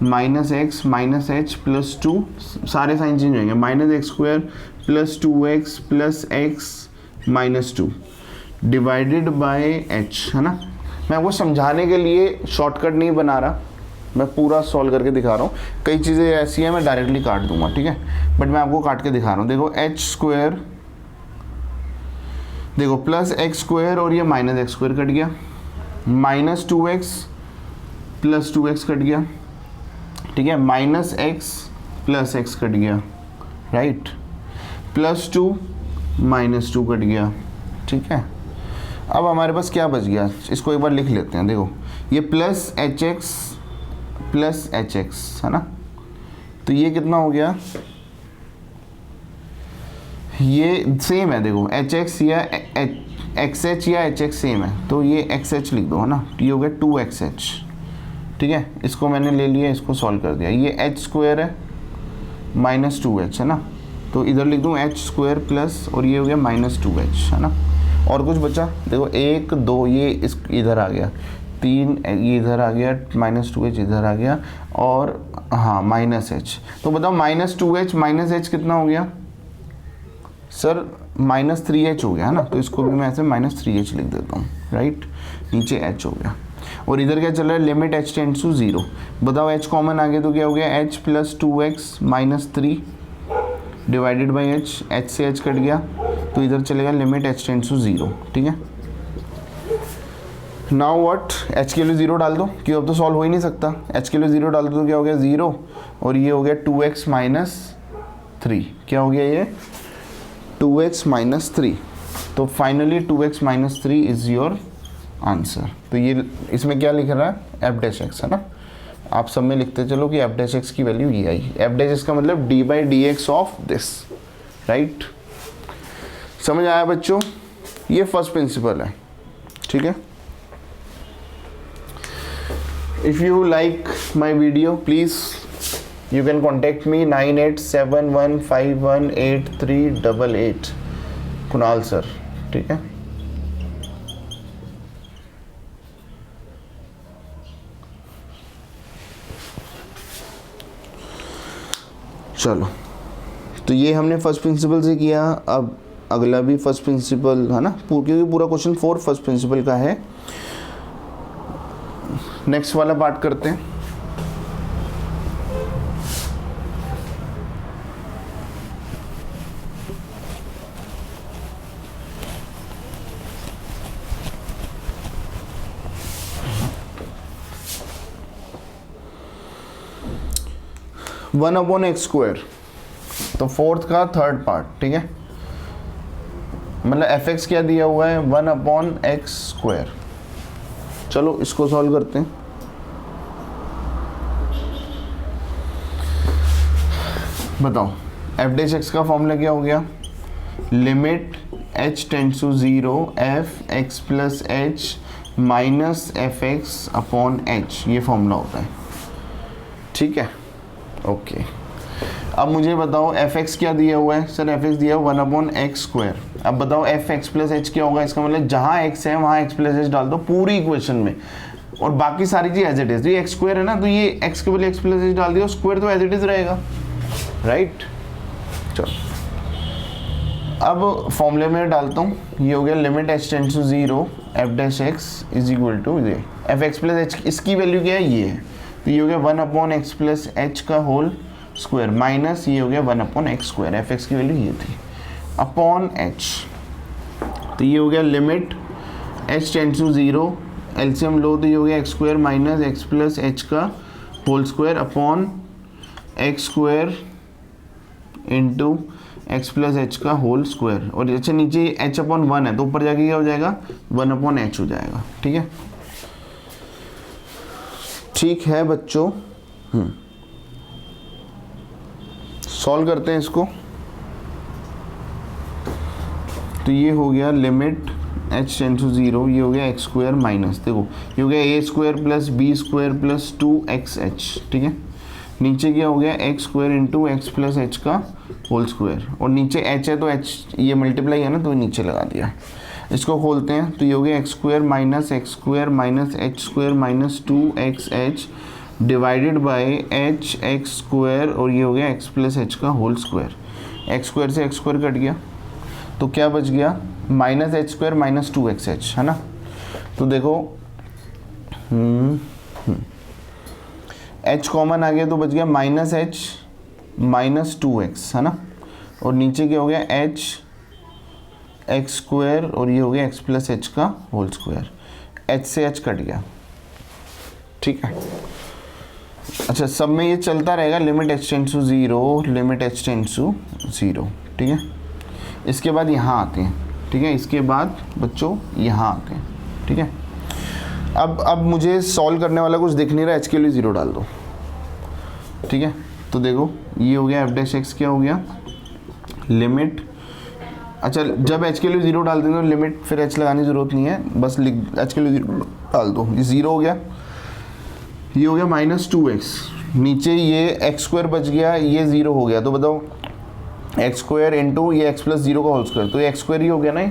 minus x minus h plus 2, सारे साइन चेंज होंगे, minus x square plus 2x plus x minus 2 divided by h, है ना। मैं आपको समझाने के लिए शॉर्टकट नहीं बना रहा, मैं पूरा सॉल्व करके दिखा रहा हूँ। कई चीज़ें ऐसी हैं मैं डायरेक्टली काट दूंगा, ठीक है, बट मैं आपको काट के दिखा रहा हूँ। देखो एच स्क्वायर, देखो प्लस एक्स स्क्वायर और ये माइनस एक्स स्क्वायर कट गया, minus 2x plus 2x cut गया, ठीक है, minus x plus x cut गया, राइट, प्लस 2 माइनस 2 कट गया। ठीक है, अब हमारे पास क्या बच गया, इसको एक बार लिख लेते हैं। देखो ये प्लस एच एक्स है ना, तो ये कितना हो गया, ये सेम है, देखो एच एक्स या एक्स एच या एच एक्स सेम है, तो ये एक्स एच लिख दो, है ना, ये हो गया 2xh। ठीक है, इसको मैंने ले लिया, इसको सॉल्व कर दिया। ये एच स्क्वायर है माइनस 2h, है ना, तो इधर लिख दूँ एच स्क्वायर प्लस, और ये हो गया माइनस 2h, है ना। और कुछ बचा, देखो 1 2 ये इस इधर आ गया, 3 ये इधर आ गया, माइनस 2h इधर आ गया, और हाँ माइनस h। तो बताओ माइनस 2h माइनस h कितना हो गया सर, माइनस 3h हो गया, है ना, तो इसको भी मैं ऐसे माइनस 3h लिख देता हूँ, राइट, नीचे h हो गया। और इधर क्या चल रहा है, लिमिट h टेंड्स टू 0, बताओ h कॉमन आ गया तो क्या हो गया, h plus 2x minus 3 divided by h से h कट गया, तो इधर चलेगा लिमिट h टेंड्स टू 0। ठीक है, नाउ व्हाट, h के लिए 0 डाल दो, क्यों अब तो सॉल्व हो ही नहीं सकता, h के लिए 0 डाल दो तो क्या हो गया 0, और ये हो गया 2x माइनस 3, क्या हो गया ये 2x माइनस 3। तो finally 2x minus 3 is your answer. तो ये इसमें क्या लिख रहा है, एफ डैश एक्स, है ना, आप सब में लिखते चलो कि एफ डैश एक्स की वैल्यू ये आई, एफ डैश एक्स का मतलब D by d x of this, right. समझ आया बच्चों, ये फर्स्ट प्रिंसिपल है। ठीक है, if you like my video please you can contact me 9871518388 Kunal sir. ठीक है, चलो, तो ये हमने फर्स्ट प्रिंसिपल से किया, अब अगला भी फर्स्ट प्रिंसिपल, है ना, क्योंकि पूरा क्वेश्चन 4 फर्स्ट प्रिंसिपल का है। नेक्स्ट वाला पार्ट करते हैं। 1 अपॉन एक्स स्क्वायर, तो फोर्थ का थर्ड पार्ट, ठीक है, मतलब एफ एक्स क्या दिया हुआ है 1 अपॉन एक्स स्क्वायर। चलो इसको सॉल्व करते हैं। बताओ एफ डैश एक्स का फॉर्मूला क्या हो गया, limit h tends to 0 f x plus h minus f x upon h, ये फॉर्मूला होता है, ठीक है, ओके। अब मुझे बताओ एफ एक्स क्या दिया हुआ है, सर एफ एक्स दिया हुआ 1 अपॉन एक्स स्क्वायर। अब बताओ एफ एक्स प्लस एच क्या होगा, इसका मतलब जहाँ एक्स है वहाँ एक्स प्लस एच डाल दो पूरी इक्वेशन में, और बाकी सारी चीज एज इट इज। ये एक्स स्क्वायर है ना, तो ये एक्स के बदले एक्स प्लस एच डाल दिया, स्क्वायर तो एज इट इज रहेगा, राइट। चलो अब फॉर्मूले में डालता हूँ, ये हो गया limit h tends to 0 f dash x is equal to ये एफ एक्स प्लस एच, इसकी वैल्यू क्या है ये है, तो ये हो गया 1 अपॉन एक्स प्लस एच का होल स्क्वायर माइनस ये हो गया 1 upon x square, f x की वैल्यू ये थी, अपॉन एच, तो ये हो गया limit h tends to 0, LCM लो तो ये हो गया x square minus x plus h का whole square upon x square into x plus h का होल स्क्वायर, और अच्छा नीचे एच अपॉन 1 है तो ऊपर जाके क्या हो जाएगा 1 अपॉन एच हो जाएगा, ठीक है। ठीक है बच्चों, सॉल्व करते हैं इसको। तो ये हो गया लिमिट h टेंड टू 0, ये हो गया एक्स स्क्वायर माइनस, देखो ये हो गया a square plus b square plus 2xh, ठीक है, नीचे क्या हो गया x square into x plus h का होल स्क्वायर, और नीचे h है तो h ये मल्टीप्लाई है ना तो नीचे लगा दिया। इसको खोलते हैं तो ये हो गया x square minus H square minus 2xh divided by H x square, और ये हो गया एक्स प्लस एच का होल स्क्वायर, एक्स स्क्वायर से एक्स स्क्वायर कट गया तो क्या बच गया minus H square minus 2xh, है ना। तो देखो h कॉमन आ गया तो बच गया माइनस एच माइनस 2x, है ना, और नीचे क्या हो गया h एक्स स्क्वायर, और ये हो गया एक्स प्लस एच का होल स्क्वायर, h से h कट गया, ठीक है। अच्छा सब में ये चलता रहेगा, limit h tends to 0, limit h tends to 0, ठीक है। इसके बाद यहाँ आते हैं, ठीक है, इसके बाद बच्चों यहाँ आते हैं, ठीक है। अब मुझे सॉल्व करने वाला कुछ दिख नहीं रहा, h के लिए 0 डाल दो, ठीक है। तो देखो ये हो गया एफ डैश एक्स क्या हो गया लिमिट, अच्छा जब h के लिए 0 डाल दें तो लिमिट फिर h लगाने की ज़रूरत नहीं है, बस h के लिए 0 डाल दो, ये 0 हो गया, ये हो गया माइनस 2x, नीचे ये एक्स स्क्वायर बच गया, ये 0 हो गया, तो बताओ एक्स स्क्वायर इंटू ये एक्स प्लस 0 का होल स्क्वायर, तो ये एक्स स्क्वायर ही हो गया ना,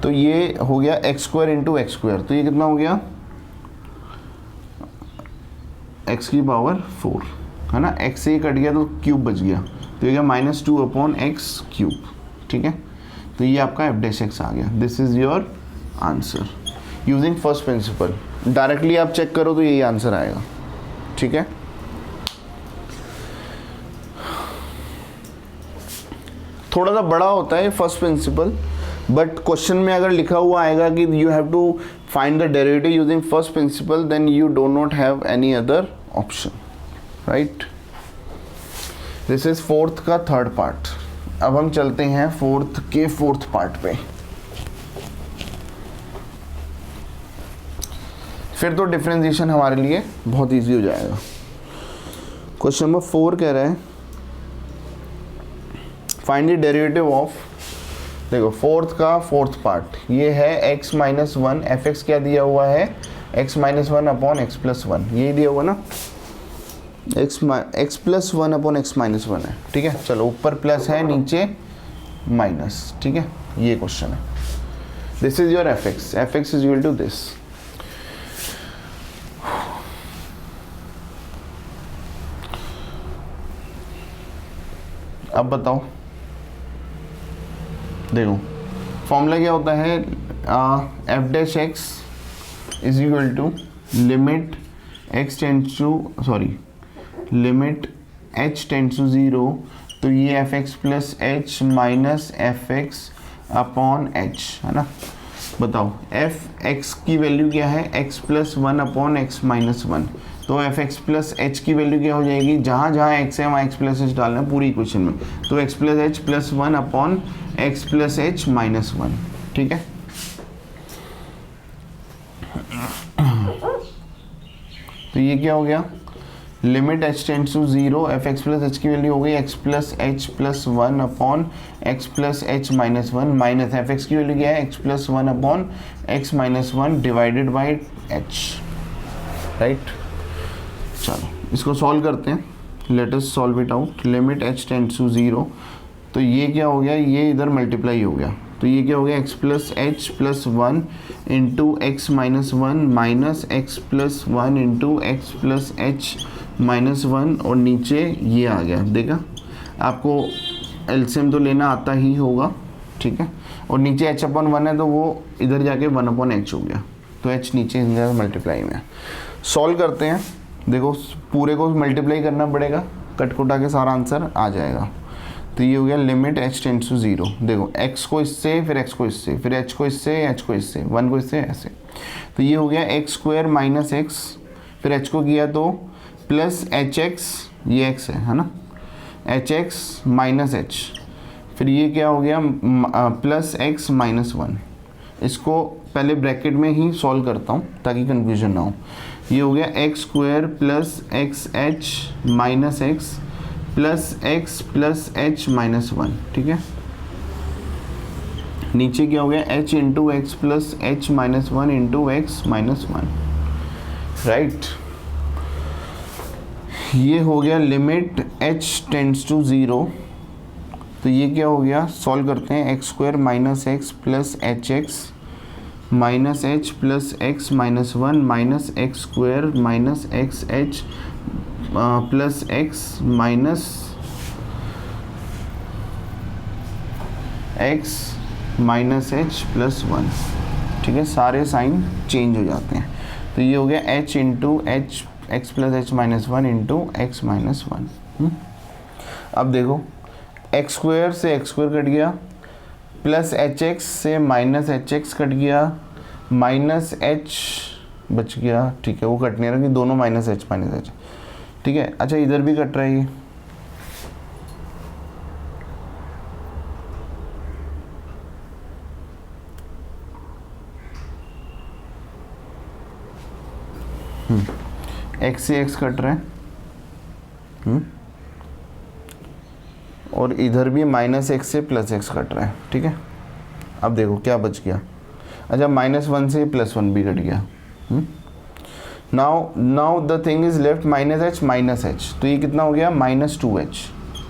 तो ये हो गया x square into x square, तो ये कितना हो गया x की पावर 4, है ना, x से ये कट गया तो क्यूब बच गया, तो ये गया माइनस 2 अपॉन एक्स क्यूब, ठीक है। तो ये आपका एफ डैश एक्स आ गया, this is your answer using first principal. Directly आप चेक करो तो यही आंसर आएगा, ठीक है। थोड़ा सा बड़ा होता है फर्स्ट प्रिंसिपल, बट क्वेश्चन में अगर लिखा हुआ आएगा कि you have to find the derivative using first principle, then you do not have any other option, right. This is fourth का थर्ड पार्ट। अब हम चलते हैं फोर्थ के फोर्थ पार्ट पे। फिर तो डिफरेंशिएशन हमारे लिए बहुत इजी हो जाएगा। क्वेश्चन नंबर 4 कह रहा है फाइंड द डेरिवेटिव ऑफ, देखो फोर्थ का फोर्थ पार्ट ये है x माइनस 1, एफ एक्स क्या दिया हुआ है x minus 1 upon x plus 1, यही दिया हुआ ना, x plus 1 upon x minus 1 है, ठीक है। चलो ऊपर प्लस है नीचे माइनस, ठीक है, ये क्वेश्चन है। This is your f x is equal to this. अब बताओ, देखो फॉर्मूला क्या होता है, f dash x is equal to limit x tends to limit h tends to 0, तो ये f x plus h minus f x upon h, है ना। बताओ एफ एक्स की वैल्यू क्या है, x plus one upon x minus one. तो एफ एक्स प्लस एच की वैल्यू क्या हो जाएगी, जहाँ जहाँ एक्स है वहाँ एक्स प्लस एच डालना है पूरी इक्वेशन में। तो x plus h plus one upon x plus h minus one. ठीक है, तो ये क्या हो गया, limit h tends to zero, f x plus h की वैल्यू हो गई x plus h plus one upon x plus h minus one, minus f x की वैल्यू क्या है, x plus one upon x minus one divided by h. Right, चलो इसको सॉल्व करते हैं, let us solve it out. Limit h tends to zero, तो ये क्या हो गया, ये इधर मल्टीप्लाई हो गया, तो ये क्या हो गया, x plus h plus one into x minus one minus x plus one into x plus h minus one, और नीचे ये आ गया। देखा, आपको एलसीएम तो लेना आता ही होगा। ठीक है, और नीचे एच अपॉन वन है तो वो इधर जाके वन अपॉन एच हो गया, तो एच नीचे इधर मल्टीप्लाई में। सॉल्व करते हैं, देखो पूरे को मल्टीप्लाई करना पड़ेगा, कटकुटा के सारा आंसर आ जाएगा। तो ये हो गया limit h tends to zero, देखो एक्स को इससे, फिर एक्स को इससे, फिर एच को इससे, एच को इससे, वन को इससे, ऐसे। तो ये हो गया एक्स स्क्वायर माइनस एक्स, फिर एच को किया तो प्लस एच एक्स, ये एक्स है ना, एच एक्स माइनस एच, फिर ये क्या हो गया प्लस एक्स माइनस वन। इसको पहले ब्रैकेट में ही सॉल्व करता हूँ ताकि कन्फ्यूजन ना हो। ये हो गया x square plus x h minus x plus h minus one. ठीक है, नीचे क्या हो गया, h into x plus h minus one into x minus one. Right, ये हो गया limit h tends to zero, तो ये क्या हो गया, सॉल्व करते हैं, x square minus x plus h x minus h plus x minus one minus x square minus x h plus x minus x minus h plus one. ठीक है, सारे साइन चेंज हो जाते हैं, तो ये हो गया h into H x plus h minus one into x minus one. अब देखो एक्स स्क्वायर से एक्स स्क्वायर कट गया, प्लस एच एक्स से माइनस एच एक्स कट गया, माइनस एच बच गया। ठीक है, वो कट नहीं रहा कि दोनों माइनस एच। ठीक है, अच्छा इधर भी कट रहा है ये, एक्स से एक्स कट रहे हैं, और इधर भी माइनस एक्स से प्लस एक्स कट रहा है। ठीक है, अब देखो क्या बच गया, अच्छा माइनस वन से प्लस वन भी कट गया। Now the thing is left minus H, तो ये कितना हो गया, माइनस टू एच।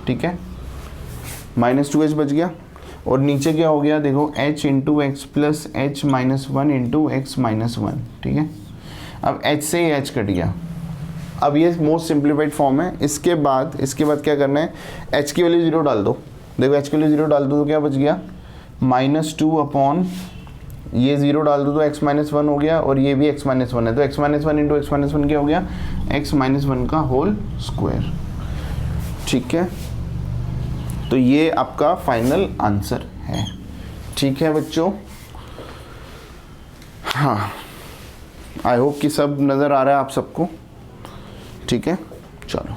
ठीक है, माइनस टू एच बच गया, और नीचे क्या हो गया, देखो H into x plus h minus one into x minus one. ठीक है, अब एच से ही एच कट गया। अब ये मोस्ट सिंप्लीफाइड फॉर्म है। इसके बाद क्या करना है, एच की वैल्यू जीरो डाल दो। देखो एच की वैल्यू जीरो डाल दो तो क्या बच गया, माइनस टू अपॉन ये जीरो डाल दो तो एक्स माइनस वन हो गया, और ये भी एक्स माइनस वन है, तो x minus one into x minus one क्या हो गया, एक्स माइनस वन का होल स्क्वायर। ठीक है, तो ये आपका फाइनल आंसर है। ठीक है बच्चों, हाँ आई होप कि सब नज़र आ रहा है आप सबको। ठीक है, चलो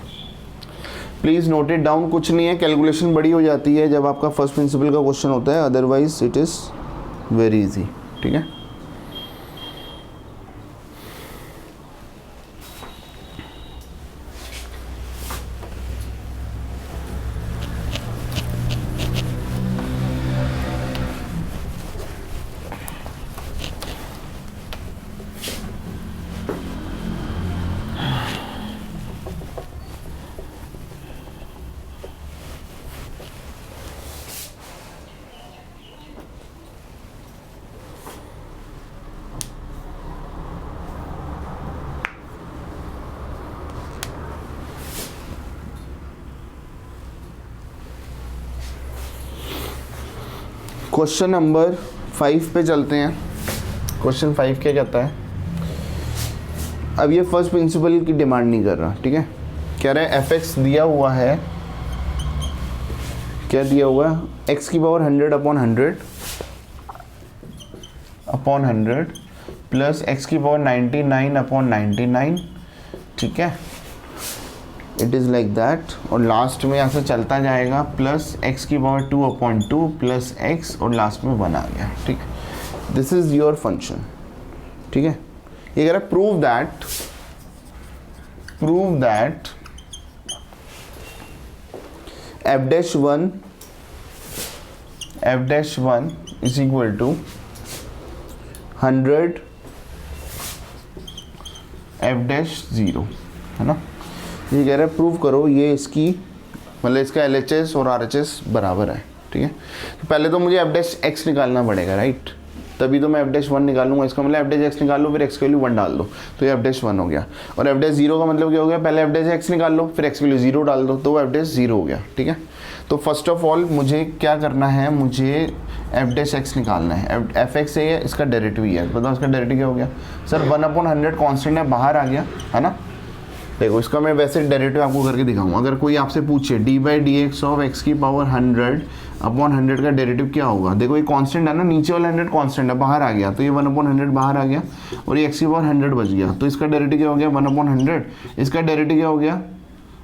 प्लीज़ नोट इट डाउन। कुछ नहीं है, कैलकुलेशन बड़ी हो जाती है जब आपका फर्स्ट प्रिंसिपल का क्वेश्चन होता है, otherwise it is very easy. ठीक है, क्वेश्चन नंबर 5 पे चलते हैं। क्वेश्चन 5 क्या कहता है, अब ये फर्स्ट प्रिंसिपल की डिमांड नहीं कर रहा। ठीक है, कह रहा है एफ एक्स दिया हुआ है, क्या दिया हुआ है, एक्स की power 100 upon 100 upon 100 plus x की पावर 99 अपॉन 99, ठीक है, इट इज़ लाइक दैट। और लास्ट में ऐसा चलता जाएगा प्लस x की पावर 2 अपॉन 2 प्लस x और लास्ट में 1 आ गया, ठीक है। दिस इज़ योर फंक्शन, ठीक है। ये कह रहा है prove that f'1 is equal to 100 f'0, है ना। ये कह रहा है प्रूव करो ये इसकी मतलब इसका LHS और RHS बराबर है, ठीक है। तो पहले तो मुझे f' निकालना पड़ेगा, राइट, तभी तो मैं f'1 निकालूंगा। इसका मतलब f' निकाल लो, फिर x की वैल्यू 1 डाल दो, तो ये f'1 हो गया। और f'0 का मतलब क्या हो गया, पहले f' निकाल लो, फिर x की वैल्यू 0 डाल दो, तो f'0 हो गया, ठीक है। तो फर्स्ट ऑफ ऑल मुझे क्या करना है, मुझे f' निकालना है। f(x) है इसका डेरिवेटिव ही है, बताओ इसका डेरिवेटिव क्या हो गया सर, 1/100 कांस्टेंट है, बाहर आ गया, है ना। देखो इसका मैं वैसे डेरिवेटिव आपको करके दिखाऊंगा। अगर कोई आपसे पूछे d/dx ऑफ x की पावर 100 अपॉन 100 का डेरिवेटिव क्या होगा, देखो ये कांस्टेंट है ना, नीचे वाला 100 कांस्टेंट है, बाहर आ गया, तो ये 1/100 बाहर आ गया और ये x की पावर 100 बच गया, तो इसका डेरिवेटिव क्या हो गया 1/100। इसका डेरिवेटिव क्या हो गया,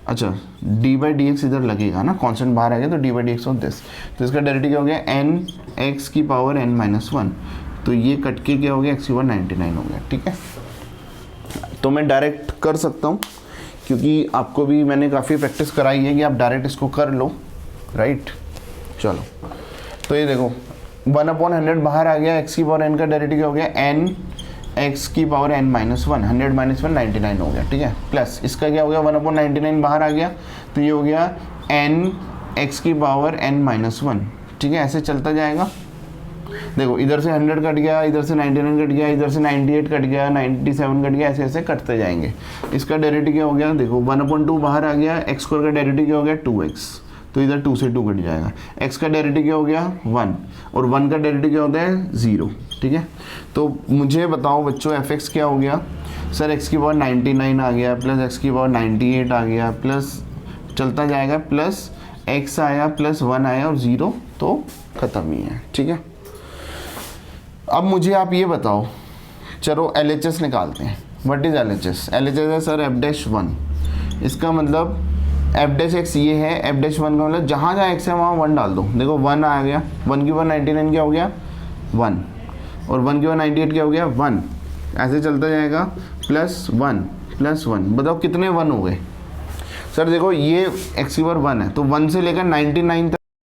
अच्छा d/dx इधर लगेगा ना, कांस्टेंट बाहर आ गया तो d/dx ऑफ दिस, तो इसका डेरिवेटिव क्या हो गया n x की पावर n-1, तो ये कट के क्या हो गया x की पावर 99 हो गया, ठीक है। तो मैं डायरेक्ट कर सकता हूँ क्योंकि आपको भी मैंने काफ़ी प्रैक्टिस कराई है कि आप डायरेक्ट इसको कर लो, राइट। चलो तो ये देखो 1/100 बाहर आ गया, x की पावर n का डेरिवेटिव क्या हो गया n x की पावर n-1, 100 - 1 99 हो गया, ठीक है। प्लस इसका क्या हो गया 1/99 बाहर आ गया, तो ये हो गया n x की पावर n-1, ठीक है। ऐसे चलता जाएगा, देखो इधर से 100 कट गया, इधर से 99 कट गया, इधर से 98 कट गया, 97 कट गया, ऐसे ऐसे कटते जाएंगे। इसका डेरिवेटिव क्या हो गया, देखो 1/2 बाहर आ गया, x स्क्वायर का डेरिवेटिव क्या हो गया 2x, तो इधर 2 से 2 कट जाएगा। x का डेरिवेटिव क्या हो गया 1 और 1 का डेरिवेटिव क्या होता है 0, ठीक है। तो मुझे बताओ बच्चों f(x) क्या हो गया सर, x की पावर 99 आ गया प्लस x की पावर 98 आ गया प्लस चलता जाएगा, प्लस x आया प्लस 1 आया और 0, तो ख़त्म ही है, ठीक है। अब मुझे आप ये बताओ, चलो LHS निकालते हैं। What is LHS? LHS है सर f'1, इसका मतलब f'(x) ये है, f'1 का मतलब जहाँ जहाँ x है वहाँ 1 डाल दो। देखो 1 आ गया, 1 की पावर 99 क्या हो गया 1 और 1 की पावर 98 क्या हो गया 1, ऐसे चलता जाएगा, प्लस 1 प्लस 1, बताओ कितने 1 हो गए सर। देखो ये x की पावर 1 है, तो 1 से लेकर 99